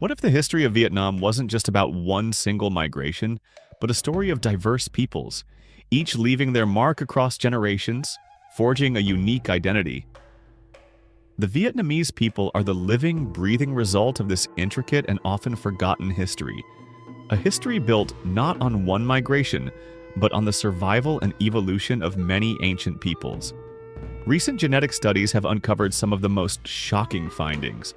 What if the history of Vietnam wasn't just about one single migration, but a story of diverse peoples, each leaving their mark across generations, forging a unique identity? The Vietnamese people are the living, breathing result of this intricate and often forgotten history. A history built not on one migration, but on the survival and evolution of many ancient peoples. Recent genetic studies have uncovered some of the most shocking findings.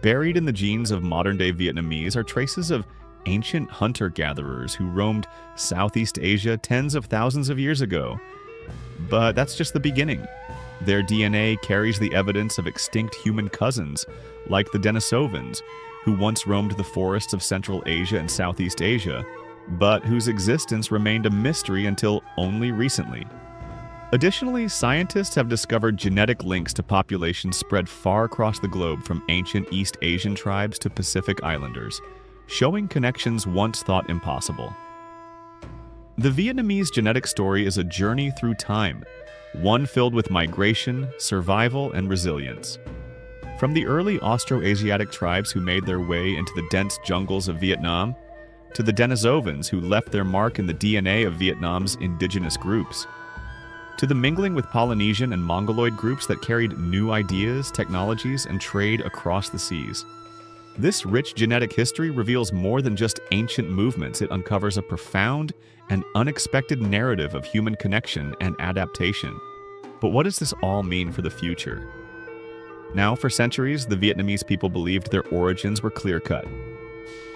Buried in the genes of modern-day Vietnamese are traces of ancient hunter-gatherers who roamed Southeast Asia tens of thousands of years ago. But that's just the beginning. Their DNA carries the evidence of extinct human cousins, like the Denisovans, who once roamed the forests of Central Asia and Southeast Asia, but whose existence remained a mystery until only recently. Additionally, scientists have discovered genetic links to populations spread far across the globe, from ancient East Asian tribes to Pacific Islanders, showing connections once thought impossible. The Vietnamese genetic story is a journey through time, one filled with migration, survival, and resilience. From the early Austroasiatic tribes who made their way into the dense jungles of Vietnam, to the Denisovans who left their mark in the DNA of Vietnam's indigenous groups, to the mingling with Polynesian and Mongoloid groups that carried new ideas, technologies, and trade across the seas. This rich genetic history reveals more than just ancient movements. It uncovers a profound and unexpected narrative of human connection and adaptation. But what does this all mean for the future? Now, for centuries, the Vietnamese people believed their origins were clear-cut.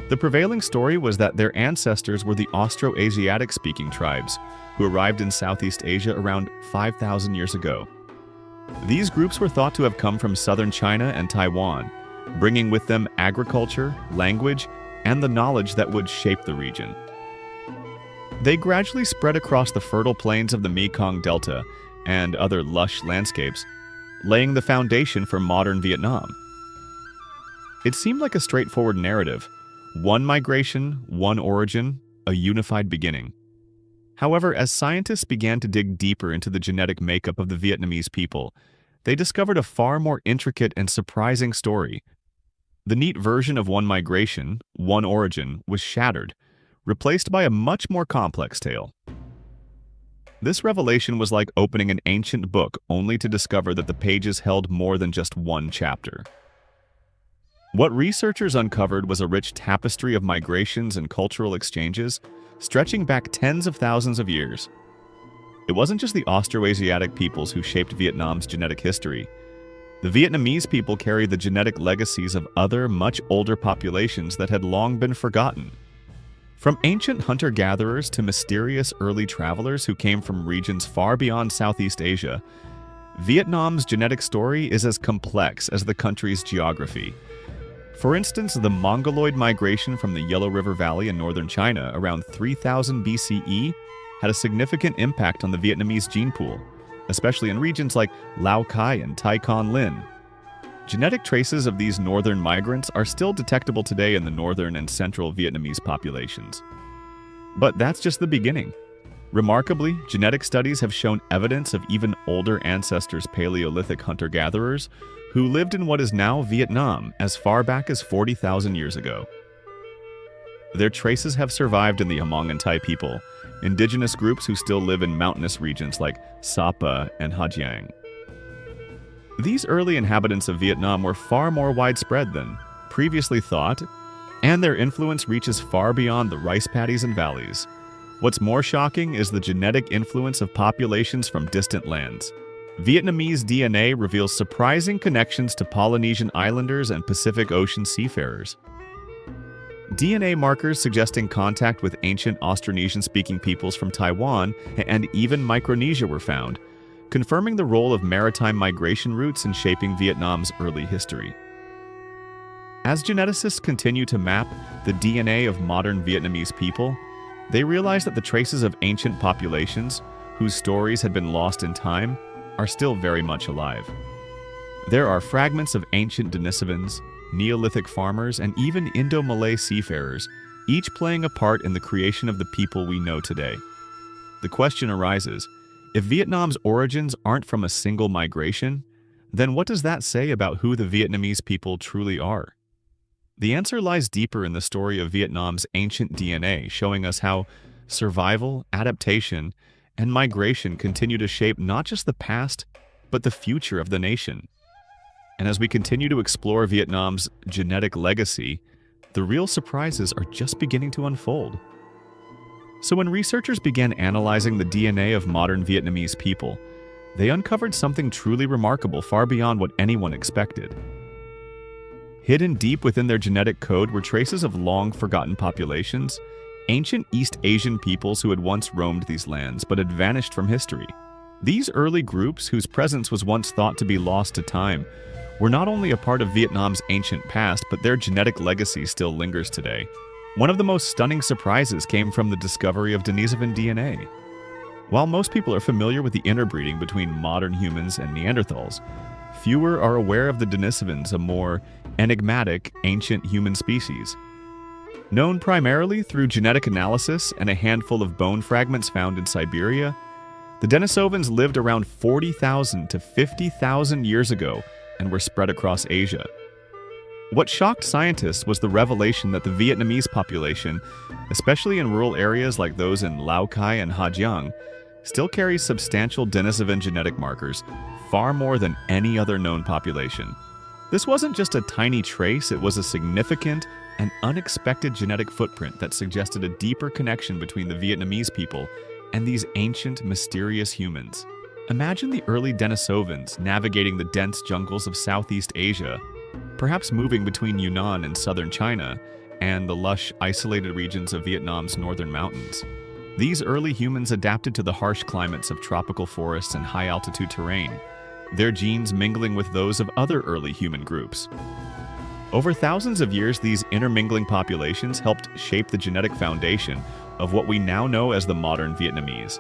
The prevailing story was that their ancestors were the Austroasiatic-speaking tribes who arrived in Southeast Asia around 5,000 years ago. These groups were thought to have come from southern China and Taiwan, bringing with them agriculture, language, and the knowledge that would shape the region. They gradually spread across the fertile plains of the Mekong Delta and other lush landscapes, laying the foundation for modern Vietnam. It seemed like a straightforward narrative: one migration, one origin, a unified beginning. However, as scientists began to dig deeper into the genetic makeup of the Vietnamese people, they discovered a far more intricate and surprising story. The neat version of one migration, one origin, was shattered, replaced by a much more complex tale. This revelation was like opening an ancient book only to discover that the pages held more than just one chapter. What researchers uncovered was a rich tapestry of migrations and cultural exchanges, stretching back tens of thousands of years. It wasn't just the Austroasiatic peoples who shaped Vietnam's genetic history. The Vietnamese people carry the genetic legacies of other, much older populations that had long been forgotten. From ancient hunter-gatherers to mysterious early travelers who came from regions far beyond Southeast Asia, Vietnam's genetic story is as complex as the country's geography. For instance, the Mongoloid migration from the Yellow River Valley in northern China around 3000 BCE had a significant impact on the Vietnamese gene pool, especially in regions like Lao Cai and Tai Con Lin. Genetic traces of these northern migrants are still detectable today in the northern and central Vietnamese populations. But that's just the beginning. Remarkably, genetic studies have shown evidence of even older ancestors, Paleolithic hunter-gatherers, who lived in what is now Vietnam as far back as 40,000 years ago. Their traces have survived in the Hmong and Thai people, indigenous groups who still live in mountainous regions like Sapa and Ha Giang. These early inhabitants of Vietnam were far more widespread than previously thought, and their influence reaches far beyond the rice paddies and valleys. What's more shocking is the genetic influence of populations from distant lands. Vietnamese DNA reveals surprising connections to Polynesian islanders and Pacific Ocean seafarers. DNA markers suggesting contact with ancient Austronesian-speaking peoples from Taiwan and even Micronesia were found, confirming the role of maritime migration routes in shaping Vietnam's early history. As geneticists continue to map the DNA of modern Vietnamese people, they realize that the traces of ancient populations, whose stories had been lost in time, are still very much alive. There are fragments of ancient Denisovans, Neolithic farmers, and even Indo-Malay seafarers, each playing a part in the creation of the people we know today. The question arises, if Vietnam's origins aren't from a single migration, then what does that say about who the Vietnamese people truly are? The answer lies deeper in the story of Vietnam's ancient DNA, showing us how survival, adaptation, and migration continue to shape not just the past, but the future of the nation. And as we continue to explore Vietnam's genetic legacy, the real surprises are just beginning to unfold. So when researchers began analyzing the DNA of modern Vietnamese people, they uncovered something truly remarkable, far beyond what anyone expected. Hidden deep within their genetic code were traces of long-forgotten populations, ancient East Asian peoples who had once roamed these lands but had vanished from history. These early groups, whose presence was once thought to be lost to time, were not only a part of Vietnam's ancient past, but their genetic legacy still lingers today. One of the most stunning surprises came from the discovery of Denisovan DNA. While most people are familiar with the interbreeding between modern humans and Neanderthals, fewer are aware of the Denisovans, a more enigmatic ancient human species. Known primarily through genetic analysis and a handful of bone fragments found in Siberia, the Denisovans lived around 40,000 to 50,000 years ago and were spread across Asia. What shocked scientists was the revelation that the Vietnamese population, especially in rural areas like those in Lao Cai and Ha Giang, still carries substantial Denisovan genetic markers, far more than any other known population. This wasn't just a tiny trace, it was a significant and unexpected genetic footprint that suggested a deeper connection between the Vietnamese people and these ancient, mysterious humans. Imagine the early Denisovans navigating the dense jungles of Southeast Asia, perhaps moving between Yunnan and southern China and the lush, isolated regions of Vietnam's northern mountains. These early humans adapted to the harsh climates of tropical forests and high-altitude terrain, their genes mingling with those of other early human groups. Over thousands of years, these intermingling populations helped shape the genetic foundation of what we now know as the modern Vietnamese.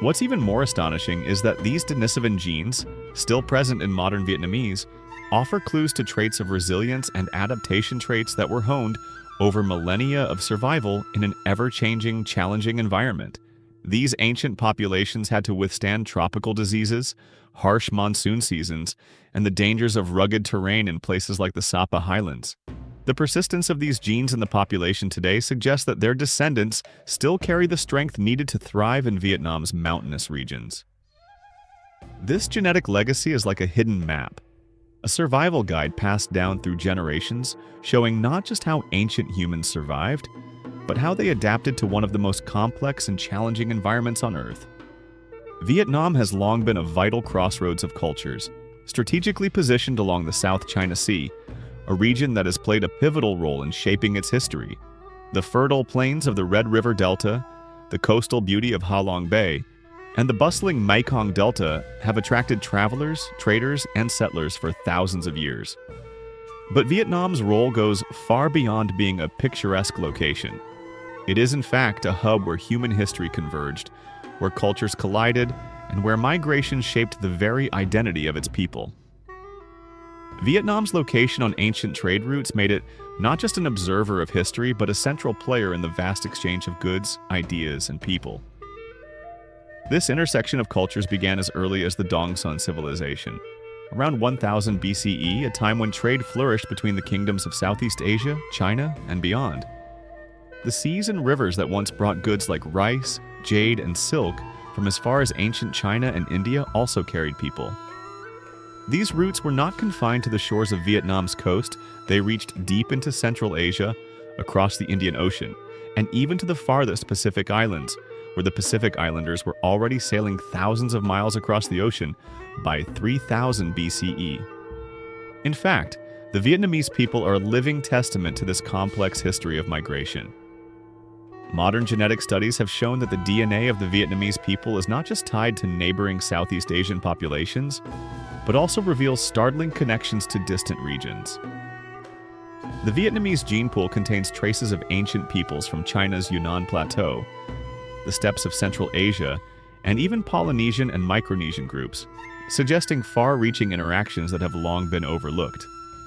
What's even more astonishing is that these Denisovan genes, still present in modern Vietnamese, offer clues to traits of resilience and adaptation traits that were honed over millennia of survival in an ever-changing, challenging environment. These ancient populations had to withstand tropical diseases, harsh monsoon seasons, and the dangers of rugged terrain in places like the Sapa Highlands. The persistence of these genes in the population today suggests that their descendants still carry the strength needed to thrive in Vietnam's mountainous regions. This genetic legacy is like a hidden map, a survival guide passed down through generations, showing not just how ancient humans survived, but how they adapted to one of the most complex and challenging environments on Earth. Vietnam has long been a vital crossroads of cultures, strategically positioned along the South China Sea, a region that has played a pivotal role in shaping its history. The fertile plains of the Red River Delta, the coastal beauty of Ha Long Bay, and the bustling Mekong Delta have attracted travelers, traders, and settlers for thousands of years. But Vietnam's role goes far beyond being a picturesque location. It is in fact a hub where human history converged, where cultures collided, and where migration shaped the very identity of its people. Vietnam's location on ancient trade routes made it not just an observer of history, but a central player in the vast exchange of goods, ideas, and people. This intersection of cultures began as early as the Dongsun civilization. Around 1000 BCE, a time when trade flourished between the kingdoms of Southeast Asia, China, and beyond. The seas and rivers that once brought goods like rice, jade, and silk from as far as ancient China and India also carried people. These routes were not confined to the shores of Vietnam's coast. They reached deep into Central Asia, across the Indian Ocean, and even to the farthest Pacific Islands, where the Pacific Islanders were already sailing thousands of miles across the ocean by 3000 BCE. In fact, the Vietnamese people are a living testament to this complex history of migration. Modern genetic studies have shown that the DNA of the Vietnamese people is not just tied to neighboring Southeast Asian populations, but also reveals startling connections to distant regions. The Vietnamese gene pool contains traces of ancient peoples from China's Yunnan Plateau, the steppes of Central Asia, and even Polynesian and Micronesian groups, suggesting far-reaching interactions that have long been overlooked.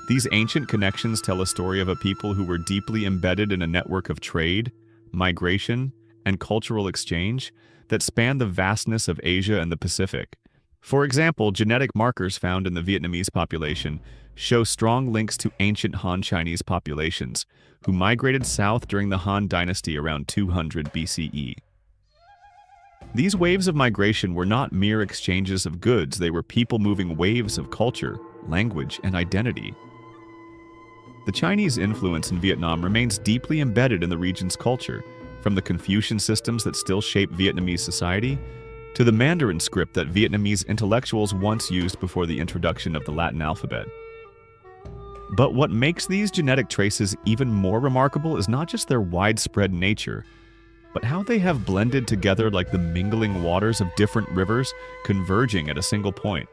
These ancient connections tell a story of a people who were deeply embedded in a network of trade, migration, and cultural exchange that spanned the vastness of Asia and the Pacific. For example, genetic markers found in the Vietnamese population show strong links to ancient Han Chinese populations, who migrated south during the Han Dynasty around 200 BCE. These waves of migration were not mere exchanges of goods, they were people moving waves of culture, language, and identity. The Chinese influence in Vietnam remains deeply embedded in the region's culture, from the Confucian systems that still shape Vietnamese society to the Mandarin script that Vietnamese intellectuals once used before the introduction of the Latin alphabet. But what makes these genetic traces even more remarkable is not just their widespread nature, but how they have blended together like the mingling waters of different rivers converging at a single point.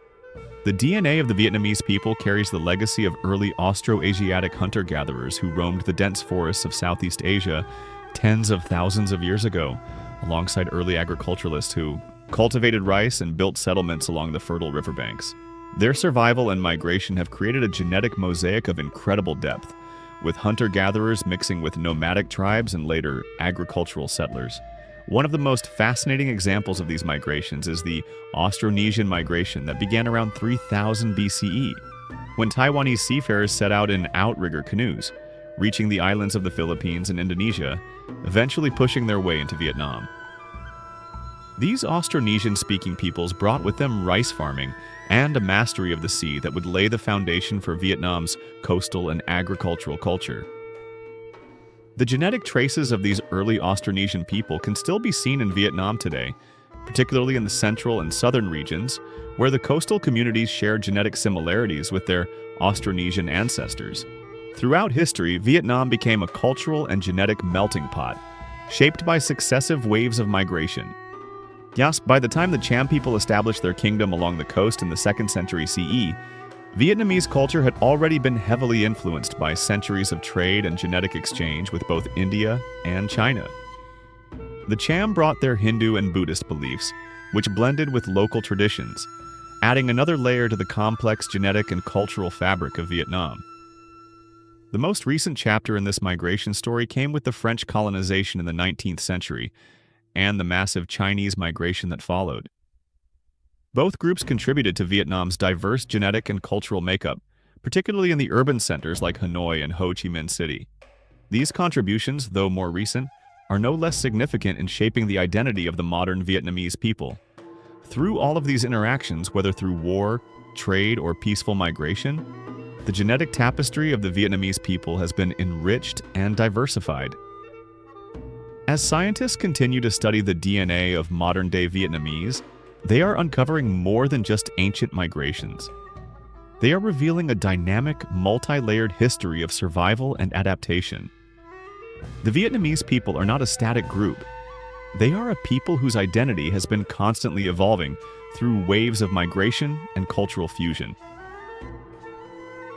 The DNA of the Vietnamese people carries the legacy of early Austroasiatic hunter-gatherers who roamed the dense forests of Southeast Asia tens of thousands of years ago, alongside early agriculturalists who cultivated rice and built settlements along the fertile riverbanks. Their survival and migration have created a genetic mosaic of incredible depth, with hunter-gatherers mixing with nomadic tribes and later agricultural settlers. One of the most fascinating examples of these migrations is the Austronesian migration that began around 3000 BCE, when Taiwanese seafarers set out in outrigger canoes, reaching the islands of the Philippines and Indonesia, eventually pushing their way into Vietnam. These Austronesian-speaking peoples brought with them rice farming and a mastery of the sea that would lay the foundation for Vietnam's coastal and agricultural culture. The genetic traces of these early Austronesian people can still be seen in Vietnam today, particularly in the central and southern regions, where the coastal communities share genetic similarities with their Austronesian ancestors. Throughout history, Vietnam became a cultural and genetic melting pot, shaped by successive waves of migration. Yes, by the time the Cham people established their kingdom along the coast in the 2nd century CE, Vietnamese culture had already been heavily influenced by centuries of trade and genetic exchange with both India and China. The Cham brought their Hindu and Buddhist beliefs, which blended with local traditions, adding another layer to the complex genetic and cultural fabric of Vietnam. The most recent chapter in this migration story came with the French colonization in the 19th century and the massive Chinese migration that followed. Both groups contributed to Vietnam's diverse genetic and cultural makeup, particularly in the urban centers like Hanoi and Ho Chi Minh City. These contributions, though more recent, are no less significant in shaping the identity of the modern Vietnamese people. Through all of these interactions, whether through war, trade, or peaceful migration, the genetic tapestry of the Vietnamese people has been enriched and diversified. As scientists continue to study the DNA of modern-day Vietnamese, they are uncovering more than just ancient migrations. They are revealing a dynamic, multi-layered history of survival and adaptation. The Vietnamese people are not a static group. They are a people whose identity has been constantly evolving through waves of migration and cultural fusion.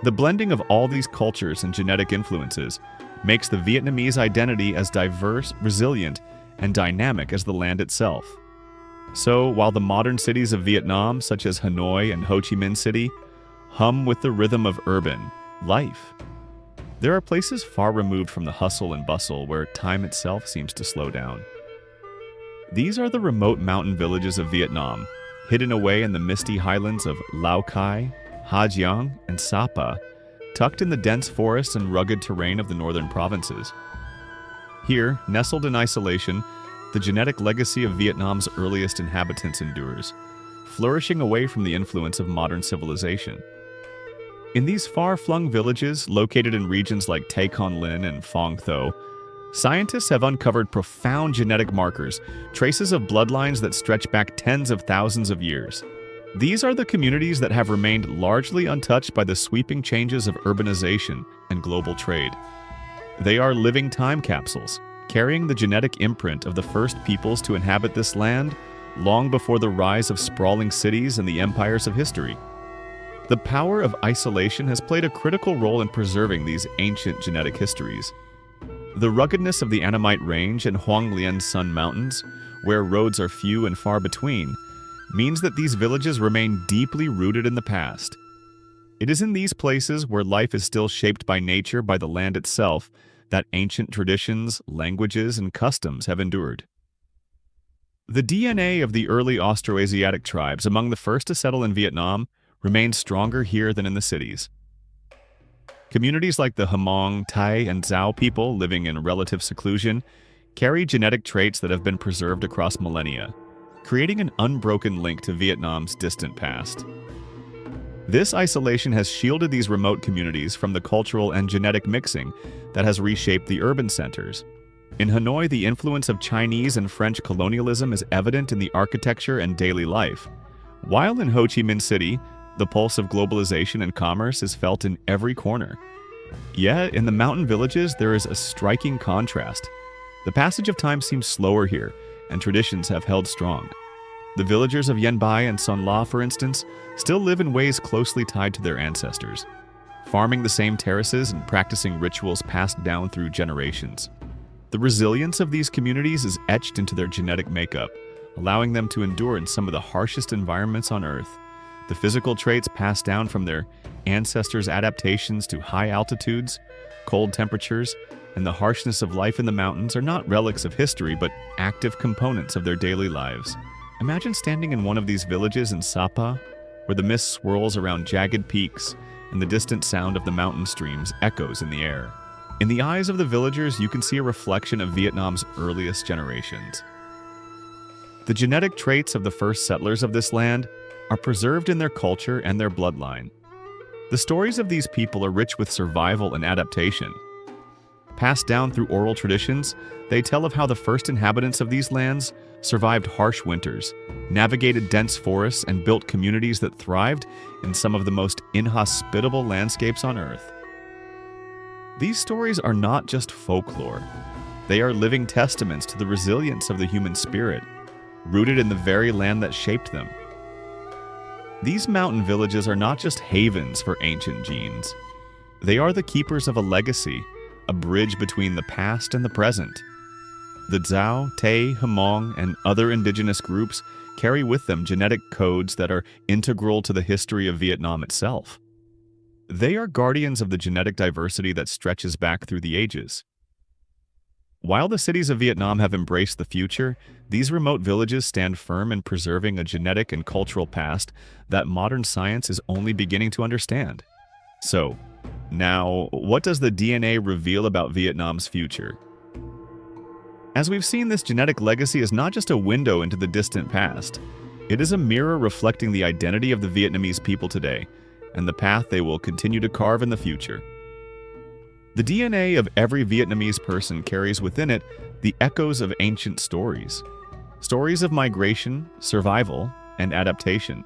The blending of all these cultures and genetic influences makes the Vietnamese identity as diverse, resilient, and dynamic as the land itself. So, while the modern cities of Vietnam, such as Hanoi and Ho Chi Minh City, hum with the rhythm of urban life, there are places far removed from the hustle and bustle where time itself seems to slow down. These are the remote mountain villages of Vietnam, hidden away in the misty highlands of Lao Cai, Ha Giang, and Sapa, tucked in the dense forests and rugged terrain of the northern provinces. Here, nestled in isolation, the genetic legacy of Vietnam's earliest inhabitants endures, flourishing away from the influence of modern civilization. In these far-flung villages, located in regions like Tay Con Lin and Phong Tho, scientists have uncovered profound genetic markers, traces of bloodlines that stretch back tens of thousands of years. These are the communities that have remained largely untouched by the sweeping changes of urbanization and global trade. They are living time capsules, carrying the genetic imprint of the first peoples to inhabit this land long before the rise of sprawling cities and the empires of history. The power of isolation has played a critical role in preserving these ancient genetic histories. The ruggedness of the Annamite Range and Hoang Lien Sun Mountains, where roads are few and far between, means that these villages remain deeply rooted in the past. It is in these places where life is still shaped by nature, by the land itself, that ancient traditions, languages, and customs have endured. The DNA of the early Austroasiatic tribes among the first to settle in Vietnam remains stronger here than in the cities. Communities like the Hmong, Thai, and Zhao people living in relative seclusion carry genetic traits that have been preserved across millennia, creating an unbroken link to Vietnam's distant past. This isolation has shielded these remote communities from the cultural and genetic mixing that has reshaped the urban centers. In Hanoi, the influence of Chinese and French colonialism is evident in the architecture and daily life, while in Ho Chi Minh City, the pulse of globalization and commerce is felt in every corner. Yet, in the mountain villages, there is a striking contrast. The passage of time seems slower here, and traditions have held strong. The villagers of Yen Bai and Son La, for instance, still live in ways closely tied to their ancestors, farming the same terraces and practicing rituals passed down through generations. The resilience of these communities is etched into their genetic makeup, allowing them to endure in some of the harshest environments on Earth. The physical traits passed down from their ancestors' adaptations to high altitudes, cold temperatures, and the harshness of life in the mountains are not relics of history but active components of their daily lives. Imagine standing in one of these villages in Sapa, where the mist swirls around jagged peaks and the distant sound of the mountain streams echoes in the air. In the eyes of the villagers, you can see a reflection of Vietnam's earliest generations. The genetic traits of the first settlers of this land are preserved in their culture and their bloodline. The stories of these people are rich with survival and adaptation. Passed down through oral traditions, they tell of how the first inhabitants of these lands survived harsh winters, navigated dense forests, and built communities that thrived in some of the most inhospitable landscapes on Earth. These stories are not just folklore. They are living testaments to the resilience of the human spirit, rooted in the very land that shaped them. These mountain villages are not just havens for ancient genes. They are the keepers of a legacy, a bridge between the past and the present. The Zhao, Tay, Hmong, and other indigenous groups carry with them genetic codes that are integral to the history of Vietnam itself. They are guardians of the genetic diversity that stretches back through the ages. While the cities of Vietnam have embraced the future, these remote villages stand firm in preserving a genetic and cultural past that modern science is only beginning to understand. So, now, what does the DNA reveal about Vietnam's future? As we've seen, this genetic legacy is not just a window into the distant past. It is a mirror reflecting the identity of the Vietnamese people today and the path they will continue to carve in the future. The DNA of every Vietnamese person carries within it the echoes of ancient stories. Stories of migration, survival, and adaptation.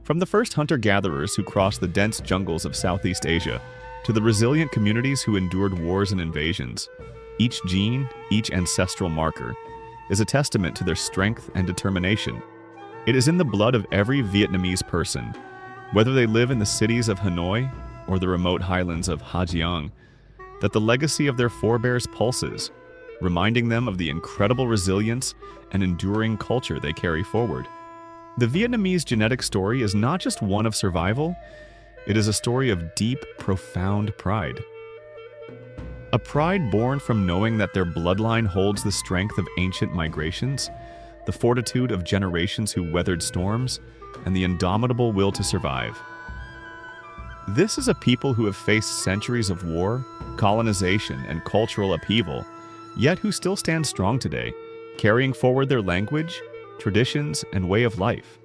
From the first hunter-gatherers who crossed the dense jungles of Southeast Asia to the resilient communities who endured wars and invasions, each gene, each ancestral marker, is a testament to their strength and determination. It is in the blood of every Vietnamese person, whether they live in the cities of Hanoi or the remote highlands of Ha Giang, that the legacy of their forebears pulses, reminding them of the incredible resilience and enduring culture they carry forward. The Vietnamese genetic story is not just one of survival, it is a story of deep, profound pride. A pride born from knowing that their bloodline holds the strength of ancient migrations, the fortitude of generations who weathered storms, and the indomitable will to survive. This is a people who have faced centuries of war, colonization, and cultural upheaval, yet who still stand strong today, carrying forward their language, traditions, and way of life.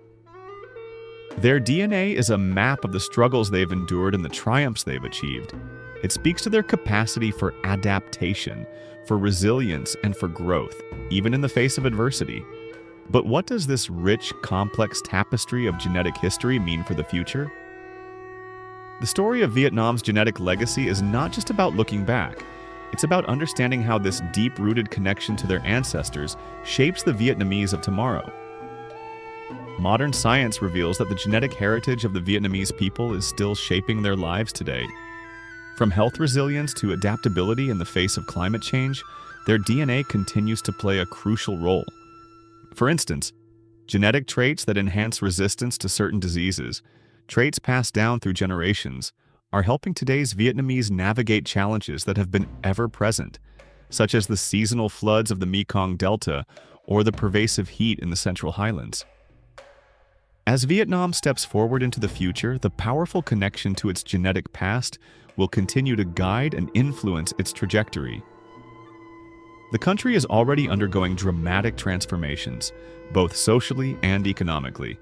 Their DNA is a map of the struggles they've endured and the triumphs they've achieved. It speaks to their capacity for adaptation, for resilience, and for growth, even in the face of adversity. But what does this rich, complex tapestry of genetic history mean for the future? The story of Vietnam's genetic legacy is not just about looking back. It's about understanding how this deep-rooted connection to their ancestors shapes the Vietnamese of tomorrow. Modern science reveals that the genetic heritage of the Vietnamese people is still shaping their lives today. From health resilience to adaptability in the face of climate change, their DNA continues to play a crucial role. For instance, genetic traits that enhance resistance to certain diseases, traits passed down through generations, are helping today's Vietnamese navigate challenges that have been ever present, such as the seasonal floods of the Mekong Delta or the pervasive heat in the Central Highlands. As Vietnam steps forward into the future, the powerful connection to its genetic past will continue to guide and influence its trajectory. The country is already undergoing dramatic transformations, both socially and economically.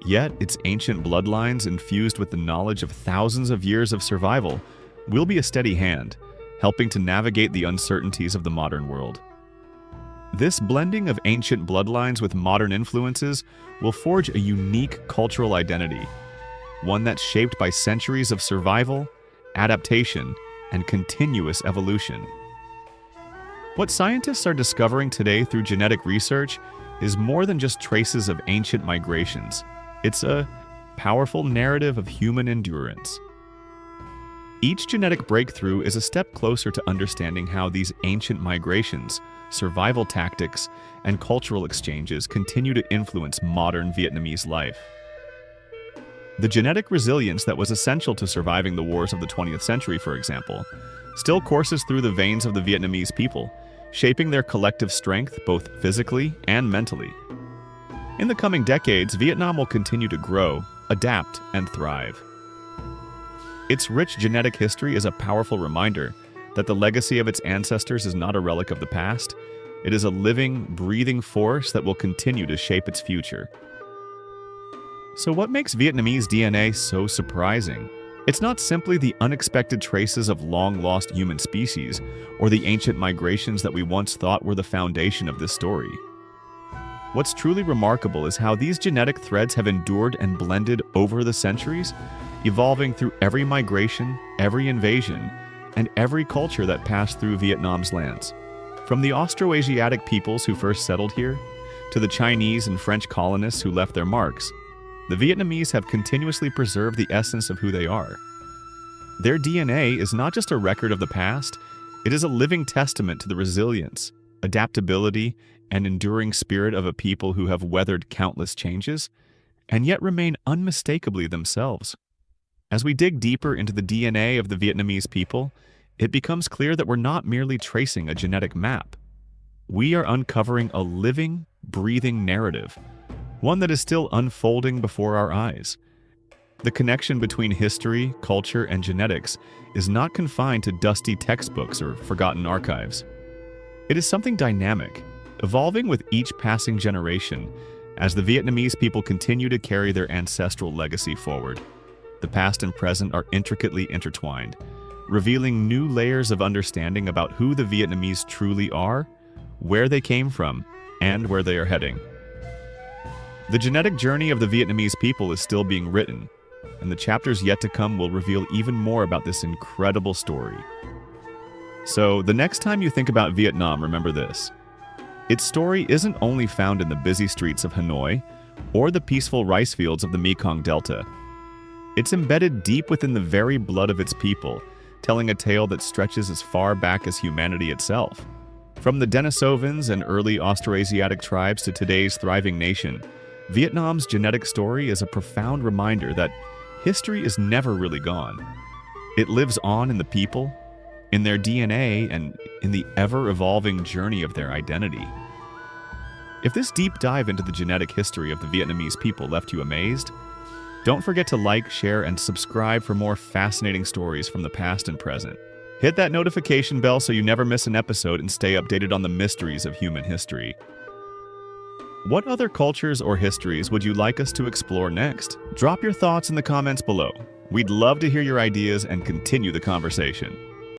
Yet, its ancient bloodlines, infused with the knowledge of thousands of years of survival, will be a steady hand, helping to navigate the uncertainties of the modern world. This blending of ancient bloodlines with modern influences will forge a unique cultural identity, one that's shaped by centuries of survival, adaptation, and continuous evolution. What scientists are discovering today through genetic research is more than just traces of ancient migrations. It's a powerful narrative of human endurance. Each genetic breakthrough is a step closer to understanding how these ancient migrations, survival tactics, and cultural exchanges continue to influence modern Vietnamese life. The genetic resilience that was essential to surviving the wars of the 20th century, for example, still courses through the veins of the Vietnamese people, shaping their collective strength both physically and mentally. In the coming decades, Vietnam will continue to grow, adapt, and thrive. Its rich genetic history is a powerful reminder that the legacy of its ancestors is not a relic of the past. It is a living, breathing force that will continue to shape its future. So what makes Vietnamese DNA so surprising? It's not simply the unexpected traces of long-lost human species or the ancient migrations that we once thought were the foundation of this story. What's truly remarkable is how these genetic threads have endured and blended over the centuries, evolving through every migration, every invasion, and every culture that passed through Vietnam's lands. From the Austroasiatic peoples who first settled here, to the Chinese and French colonists who left their marks, the Vietnamese have continuously preserved the essence of who they are. Their DNA is not just a record of the past, it is a living testament to the resilience, adaptability, and enduring spirit of a people who have weathered countless changes, and yet remain unmistakably themselves. As we dig deeper into the DNA of the Vietnamese people, it becomes clear that we're not merely tracing a genetic map. We are uncovering a living, breathing narrative, one that is still unfolding before our eyes. The connection between history, culture, and genetics is not confined to dusty textbooks or forgotten archives. It is something dynamic, evolving with each passing generation as the Vietnamese people continue to carry their ancestral legacy forward. The past and present are intricately intertwined, revealing new layers of understanding about who the Vietnamese truly are, where they came from, and where they are heading. The genetic journey of the Vietnamese people is still being written, and the chapters yet to come will reveal even more about this incredible story. So, the next time you think about Vietnam, remember this. Its story isn't only found in the busy streets of Hanoi or the peaceful rice fields of the Mekong Delta. It's embedded deep within the very blood of its people, telling a tale that stretches as far back as humanity itself. From the Denisovans and early Austroasiatic tribes to today's thriving nation, Vietnam's genetic story is a profound reminder that history is never really gone. It lives on in the people, in their DNA, and in the ever-evolving journey of their identity. If this deep dive into the genetic history of the Vietnamese people left you amazed, don't forget to like, share, and subscribe for more fascinating stories from the past and present. Hit that notification bell so you never miss an episode and stay updated on the mysteries of human history. What other cultures or histories would you like us to explore next? Drop your thoughts in the comments below. We'd love to hear your ideas and continue the conversation.